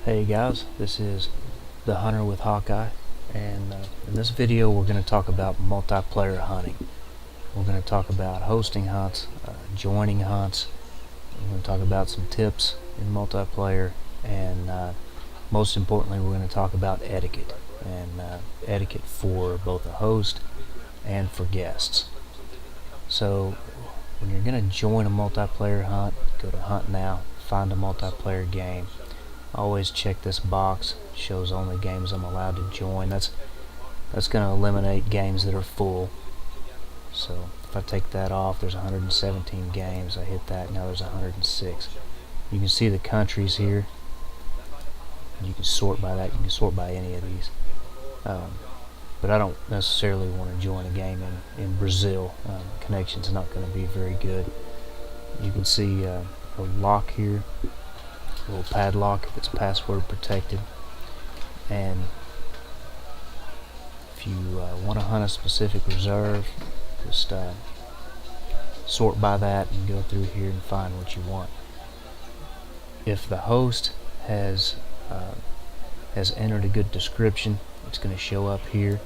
Hey guys, this is the Hunter with Hawkeye, and in this video we're going to talk about multiplayer hunting. We're going to talk about hosting hunts, joining hunts. We're going to talk about some tips in multiplayer, and most importantly we're going to talk about etiquette, and etiquette for both a host and for guests. So when you're going to join a multiplayer hunt, go to Hunt Now, find a multiplayer game. Always check this box. It shows only games I'm allowed to join. That's going to eliminate games that are full. So if I take that off, there's 117 games. I hit that, now there's 106. You can see the countries here. You can sort by that. You can sort by any of these. But I don't necessarily want to join a game in Brazil. Connection's not going to be very good. You can see a lock here. A little padlock if it's password protected, and if you want to hunt a specific reserve, just sort by that and go through here and find what you want. If the host has entered a good description, it's going to show up here.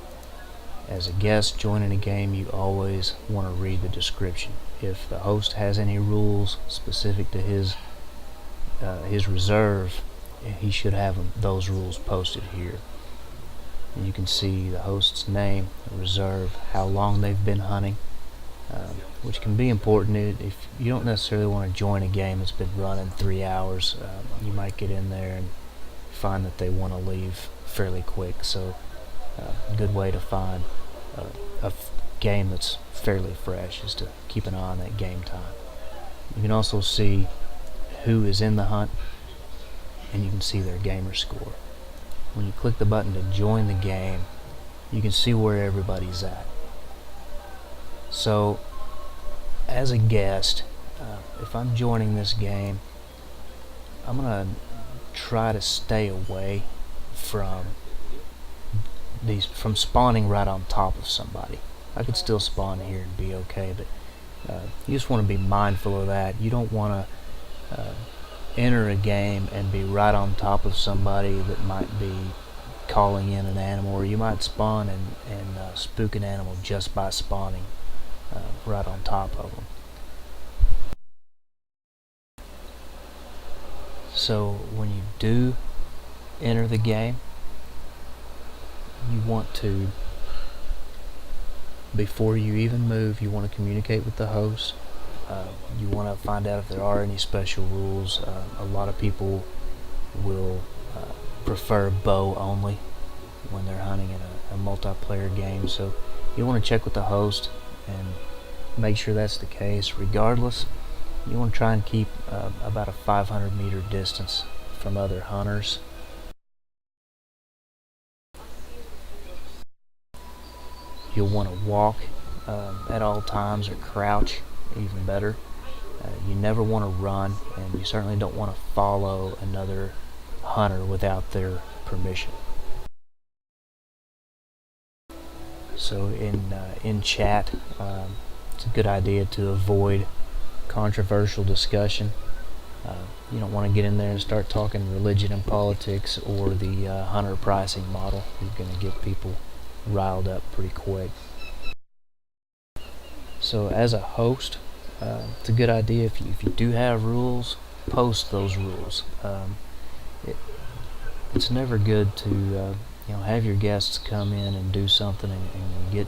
As a guest joining a game, you always want to read the description. If the host has any rules specific to his reserve, he should have those rules posted here. And you can see the host's name, the reserve, how long they've been hunting, which can be important. If you don't necessarily want to join a game that's been running 3 hours, you might get in there and find that they want to leave fairly quick. So a good way to find a game that's fairly fresh is to keep an eye on that game time. You can also see who is in the hunt, and you can see their gamer score. When you click the button to join the game, you can see where everybody's at. So as a guest, if I'm joining this game, I'm gonna try to stay away from spawning right on top of somebody. I could still spawn here and be okay, but you just want to be mindful of that. You don't want to enter a game and be right on top of somebody that might be calling in an animal, or you might spawn and spook an animal just by spawning right on top of them. So when you do enter the game, you want to, before you even move, you want to communicate with the host. You want to find out if there are any special rules. A lot of people will prefer bow only when they're hunting in a multiplayer game, so you want to check with the host and make sure that's the case. Regardless, you want to try and keep about a 500-meter distance from other hunters. You'll want to walk at all times, or crouch, even better. You never want to run, and you certainly don't want to follow another hunter without their permission. So in chat, it's a good idea to avoid controversial discussion. You don't want to get in there and start talking religion and politics or the hunter pricing model. You're going to get people riled up pretty quick. So as a host, it's a good idea, if you do have rules, post those rules. It's never good to have your guests come in and do something and get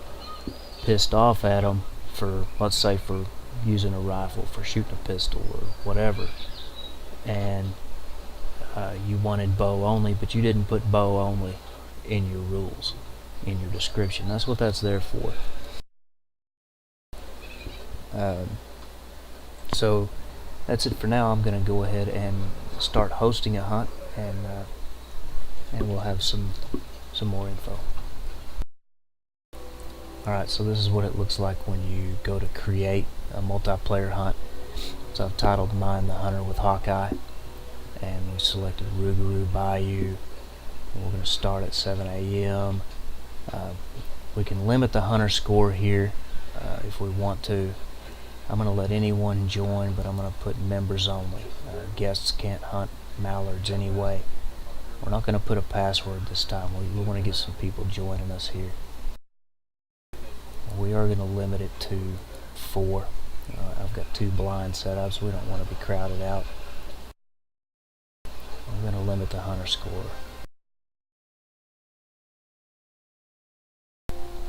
pissed off at them for, let's say, for using a rifle, for shooting a pistol or whatever, and you wanted bow only, but you didn't put bow only in your rules, in your description. That's what that's there for. So that's it for now. I'm going to go ahead and start hosting a hunt, and we'll have some more info. Alright, so this is what it looks like when you go to create a multiplayer hunt. So I've titled mine The Hunter with Hawkeye, and we selected Rougarou Bayou. We're going to start at 7 a.m. We can limit the hunter score here if we want to. I'm going to let anyone join, but I'm going to put members only. Guests can't hunt mallards anyway. We're not going to put a password this time. We want to get some people joining us here. We are going to limit it to 4. I've got 2 blind setups. We don't want to be crowded out. We're going to limit the hunter score.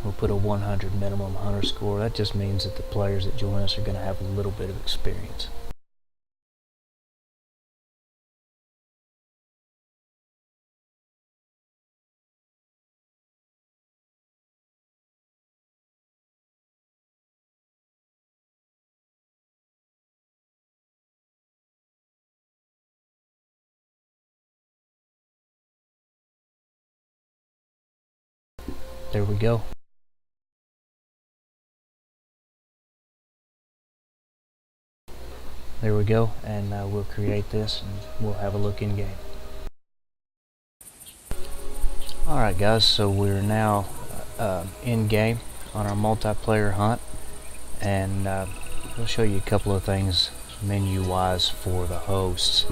We'll put a 100 minimum hunter score. That just means that the players that join us are going to have a little bit of experience. There we go. There we go, and we'll create this and we'll have a look in game. Alright guys, so we're now in game on our multiplayer hunt, and we'll show you a couple of things menu wise for the hosts.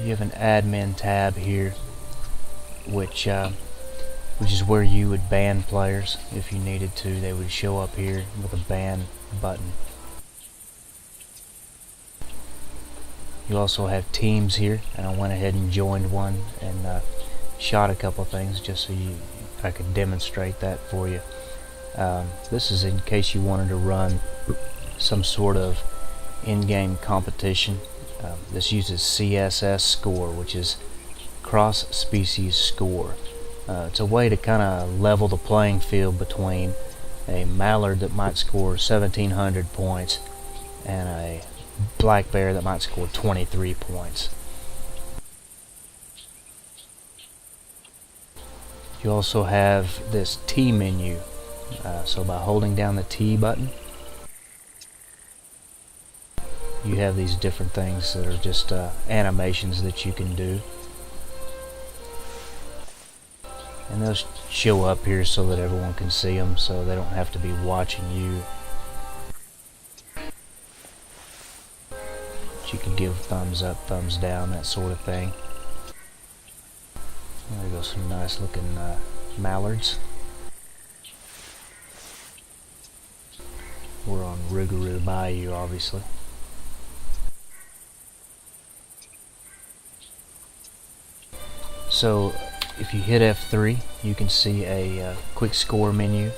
You have an admin tab here, which is where you would ban players if you needed to. They would show up here with a ban button. You also have teams here, and I went ahead and joined one and shot a couple things just so I could demonstrate that for you. This is in case you wanted to run some sort of in-game competition. This uses CSS score, which is cross-species score. It's a way to kind of level the playing field between a mallard that might score 1,700 points and a black bear that might score 23 points. You also have this T menu. So by holding down the T button, you have these different things that are just animations that you can do. And they'll show up here so that everyone can see them, so they don't have to be watching you. But you can give thumbs up, thumbs down, that sort of thing. There go some nice looking mallards. We're on Rougarou Bayou, obviously. So if you hit F3, you can see a quick score menu,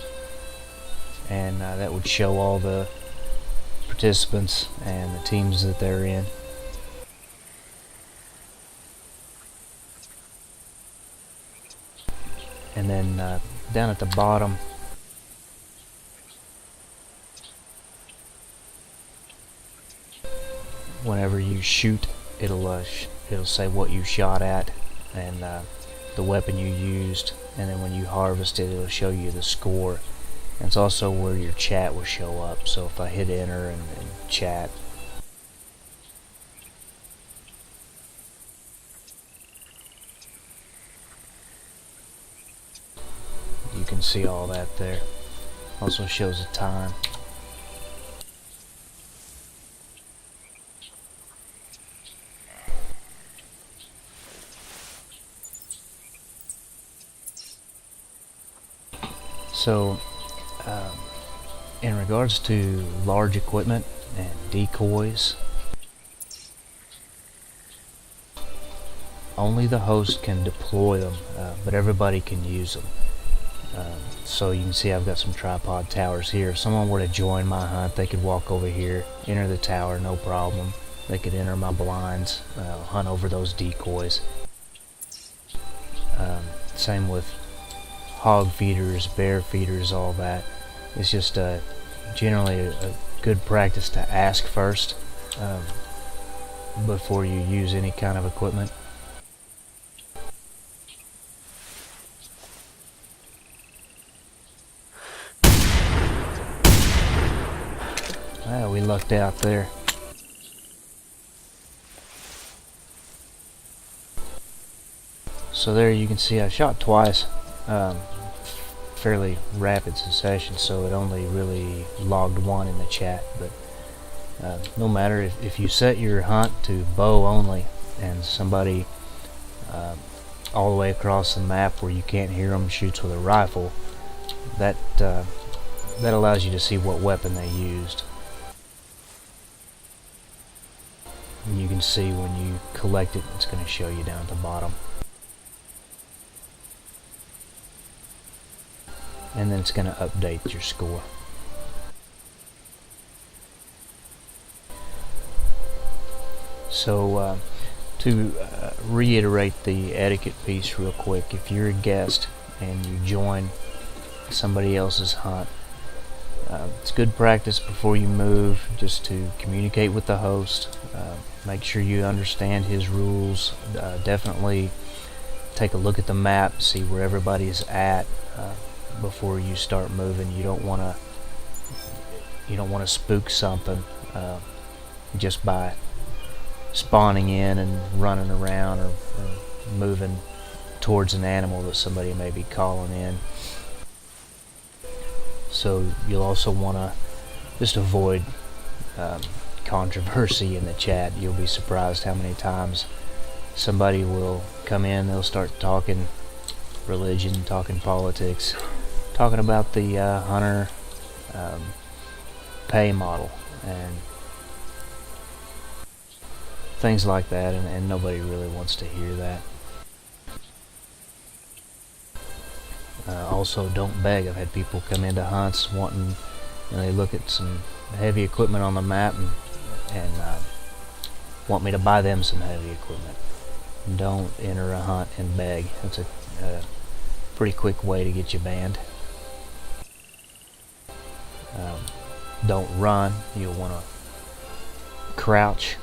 and that would show all the participants and the teams that they're in. And then down at the bottom, whenever you shoot, it'll say what you shot at and the weapon you used, and then when you harvest it, it'll show you the score. And it's also where your chat will show up. So if I hit enter and chat, you can see all that there. Also shows the time. So in regards to large equipment and decoys, only the host can deploy them, but everybody can use them. So you can see I've got some tripod towers here. If someone were to join my hunt, they could walk over here, enter the tower, no problem. They could enter my blinds, hunt over those decoys. Same with hog feeders, bear feeders, all that. It's just generally a good practice to ask first before you use any kind of equipment. We lucked out there. So there you can see I shot twice, fairly rapid succession, so it only really logged one in the chat, but No matter if you set your hunt to bow only and somebody all the way across the map where you can't hear them shoots with a rifle, that allows you to see what weapon they used. And you can see when you collect it, it's going to show you down at the bottom. And then it's going to update your score. So to reiterate the etiquette piece real quick, if you're a guest and you join somebody else's hunt, it's good practice before you move just to communicate with the host, make sure you understand his rules, definitely take a look at the map, see where everybody is at before you start moving. You don't want to spook something just by spawning in and running around or moving towards an animal that somebody may be calling in. So you'll also want to just avoid controversy in the chat. You'll be surprised how many times somebody will come in, they'll start talking religion, talking politics, talking about the hunter pay model and things like that, and nobody really wants to hear that. Also, don't beg. I've had people come into hunts wanting, they look at some heavy equipment on the map and want me to buy them some heavy equipment. Don't enter a hunt and beg. That's a pretty quick way to get you banned. Don't run. You'll want to crouch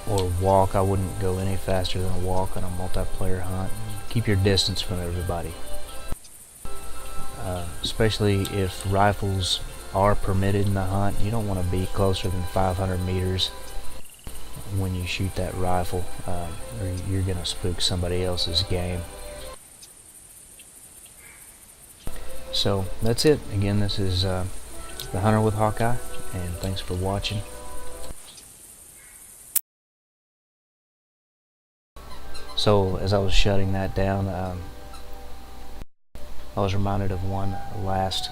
or walk. I wouldn't go any faster than a walk on a multiplayer hunt. Keep your distance from everybody. Especially if rifles are permitted in the hunt, you don't want to be closer than 500 meters when you shoot that rifle, or you're going to spook somebody else's game. So that's it. Again, this is the Hunter with Hawkeye, and thanks for watching. So as I was shutting that down, I was reminded of one last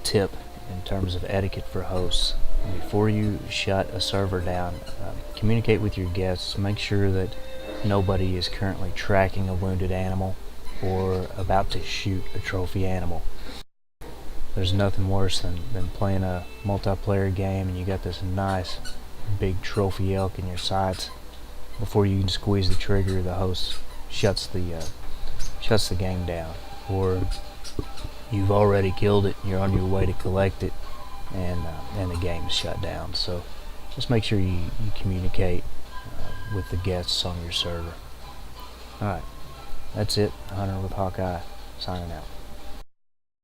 tip in terms of etiquette for hosts. Before you shut a server down, communicate with your guests. Make sure that nobody is currently tracking a wounded animal or about to shoot a trophy animal. There's nothing worse than playing a multiplayer game and you got this nice big trophy elk in your sights. Before you can squeeze the trigger, the host shuts the game down, or you've already killed it, you're on your way to collect it, and the game's shut down. So just make sure you communicate with the guests on your server. Alright, that's it. Hunter with Hawkeye, signing out.